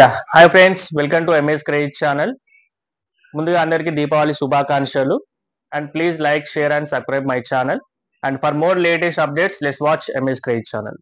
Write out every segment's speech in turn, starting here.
Hi friends, welcome to MS credit channel. ముందుగా అందరికీ దీపావళి శుభాకాంక్షలు. And please like, share and subscribe my channel. And for more latest updates, let's watch MS credit channel.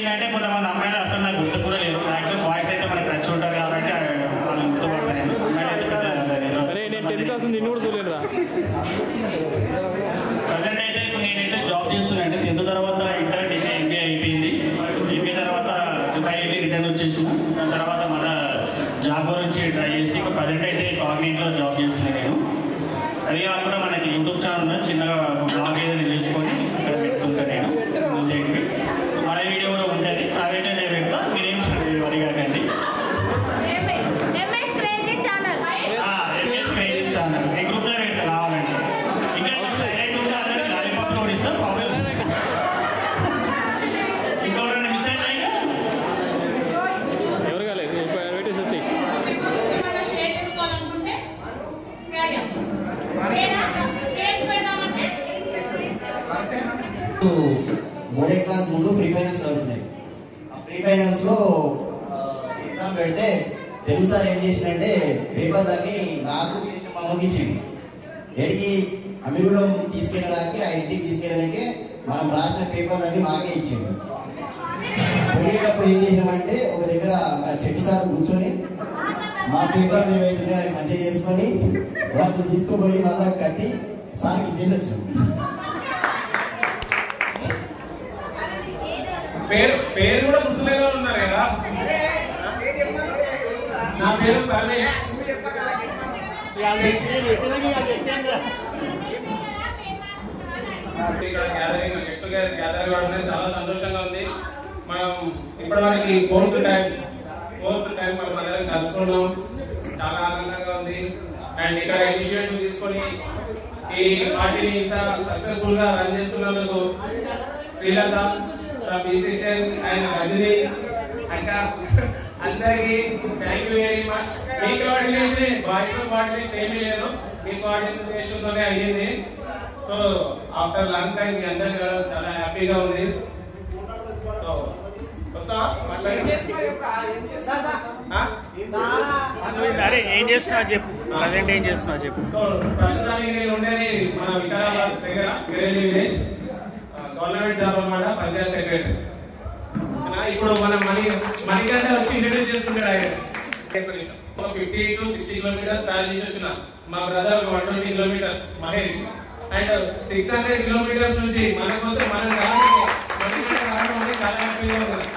ఏంటంటే కొంతమంది అమ్మాయిలు అసలు నాకు గుర్తు కూడా లేరు. యాక్చువల్ బాయ్స్ అయితే మనకు టచ్ ఉంటారు కాబట్టి వాళ్ళు గుర్తుపడతాను. నేను ప్రజెంట్ అయితే ఇప్పుడు నేనైతే జాబ్ చేస్తున్నాను. 10th తర్వాత ఇంటర్, డిగ్రీ, ఎంబీఏ అయిపోయింది. ఎంబీఏ తర్వాత దుబాయ్ అయితే రిటర్న్ వచ్చేసిన. దాని తర్వాత మళ్ళీ జాబ్ గురించి ట్రై చేసి ఇప్పుడు ప్రజెంట్ అయితే కాగ్నిట్లో జాబ్ చేస్తున్నాను నేను. అది కాకుండా మనకి యూట్యూబ్ ఛానల్ చిన్నగా బ్లాగ్ ఏదైనా చేసుకొని ఇక్కడ పెడుతుంటాను నేను. మన వీడియో కూడా ఉంటుంది, ప్రైవేట్ అనే పెడతా, మీరేం వరి కాకండి. ఎంఎస్ క్రేజీ ఛానల్ ఈ గ్రూప్లో పెడతా కావాలంటే. ఇంకా డైరెక్ట్ అందరికి లాలీపాప్ కూడా ఇస్తాం, ప్రాబ్లం ఇంకెవరైనా మిస్ అయినా ఎవరు కాలేదు. బోర్డ్ ఎగ్జామ్స్ ముందు ఫ్రీ ఫైనాన్స్ జరుగుతున్నాయి. ఆ ఫ్రీ ఫైనాన్స్ లో ఎగ్జామ్ పెడితే తెలుగు సార్ ఏం చేసిందంటే పేపర్లన్నీ నాకు మా అమ్మకి ఇచ్చింది. ఎడికి అమీరులో తీసుకెళ్ళడానికి, ఆ ఇంటికి తీసుకెళ్ళడానికి మనం రాసిన పేపర్లన్నీ మాకే ఇచ్చింది. పోయేటప్పుడు ఏం చేసామంటే ఒక దగ్గర చెట్టు సార్ కూర్చొని మా పేపర్లు ఏవైతున్నాయో అవి మంచిగా చేసుకొని వాటిని తీసుకుపోయి మళ్ళా కట్టి సార్కి ఇచ్చేసి వచ్చాము. పేరు కూడా గుర్తులేని వాళ్ళు ఉన్నారు కదా. నా పేరు పరమేష్. ఇక్కడ గ్యాదరింగ్ అవడం చాలా సంతోషంగా ఉంది. మనం ఇప్పటివరకు ఫోర్త్ టైం మనం అందరం కలుసుకున్నాం. చాలా ఆనందంగా ఉంది. అండ్ ఇక్కడ ఇనిషియేటివ్ తీసుకొని ఈ పార్టీని ఇంత సక్సెస్ఫుల్ గా రన్ చేస్తున్నందుకు శ్రీలత, బీసెక్షన్ అండ్ రజనీ ఇంకా అందరికి thank you very much. Me coordination, boys coordination ఏమీ లేదు, మీ కోఆర్డినేషన్ తోనే అయ్యింది. సో ఆఫ్టర్ లాంగ్ టైం మీ అందరు చాలా హ్యాపీగా ఉంది. సో ఏం చేస్తున్నావు చెప్పు. ప్రజెంట్ ఏం చేస్తున్నావు చెప్పు. సో ప్రస్తుతానికి నేను ఉండేది మన వికారాబాద్ దగ్గర కెరేలి విలేజ్, గవర్నమెంట్ జాబ్ అన్నమాట, పంచాయత్ సెక్రటరీ. ఇప్పుడు మన మణికంఠ వచ్చి ఇంట్రడ్యూస్ చేసుకుంటాడు. ఆయన 50 to 60 కిలోమీటర్స్ ట్రావెల్ చేసి వచ్చిన మా brother 120 kilometres Mahesh. And 600 kilometres నుంచి మన కోసం మనం రావడం చాలా హ్యాపీగా ఉంది.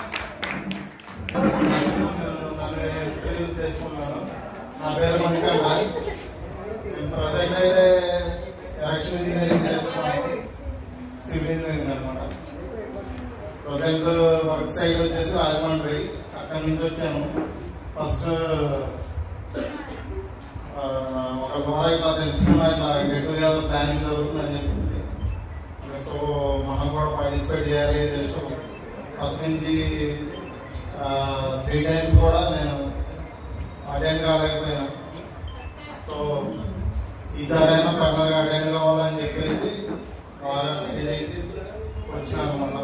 నా పేరు మణికంఠ. ప్రజెంట్ అయితే ఎలక్షన్ ఇంజనీరింగ్ చేస్తున్నాను, సివిల్ ఇంజనీరింగ్ అనమాట. ప్రజెంట్ వర్క్ సైడ్ వచ్చేసి రాజమండ్రి, అక్కడి నుంచి వచ్చాను. ఫస్ట్ ఒక ద్వారా ఇట్లా తెలుసుకున్నా, ఇట్లా గెట్ టుగెదర్ ప్లానింగ్ జరుగుతుందని చెప్పేసి. సో మనం కూడా పార్టిసిపేట్ చేయాలి. జస్ట్ ఫస్ట్ నుంచి 3 times కూడా నేను అటెండ్ కాలేకపోయినా. సో ఈసారైనా ఫైనల్గా అటెండ్ కావాలని చెప్పేసి చేసి వచ్చినాను. మళ్ళీ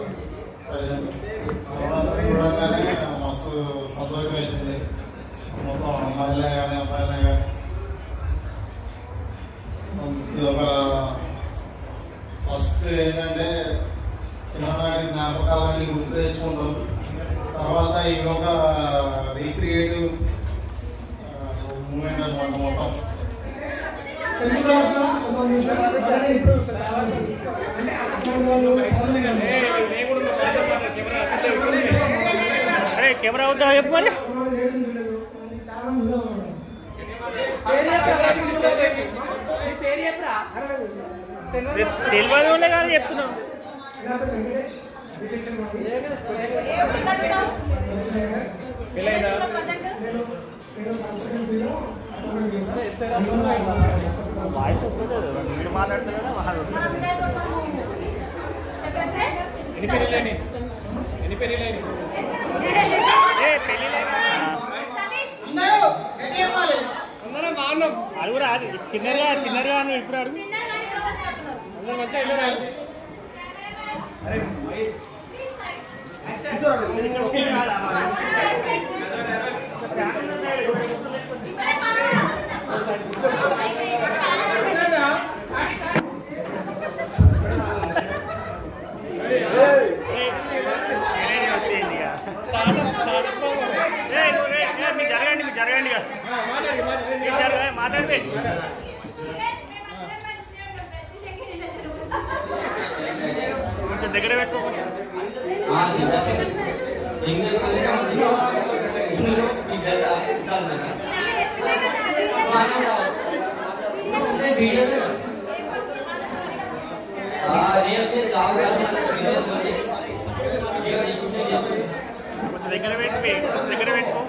ప్రజెంట్ చూడగానే మస్తు సంతోషం వేసింది. మొత్తం అమ్మాయిలే కానీ అబ్బాయిలే కానీ ఇది ఒక ఫస్ట్ ఏంటంటే చిన్ననాటి జ్ఞాపకాలన్నీ గుర్తు తెచ్చుకుంటాం. తర్వాత ఇది ఒక రీక్రియేటివ్ మూమెంట్ అనమాట. మొత్తం కెమెరా అవుతా చెప్పు మరి. తెలియదు కానీ చెప్తున్నాం. వాయిస్ వస్తుంది మీరు మాట్లాడుతుంది కదా అందరం బాగున్నాం. అడుగు రాదు తిన్నరుగా నువ్వు ఇప్పుడు అడుగు అందరు మంచిగా ఇల్లు రాదు. జరగండి మాట్లాడితే కొంచెం దగ్గర పెట్టుకోవచ్చు. దగ్గర పెట్టుకో.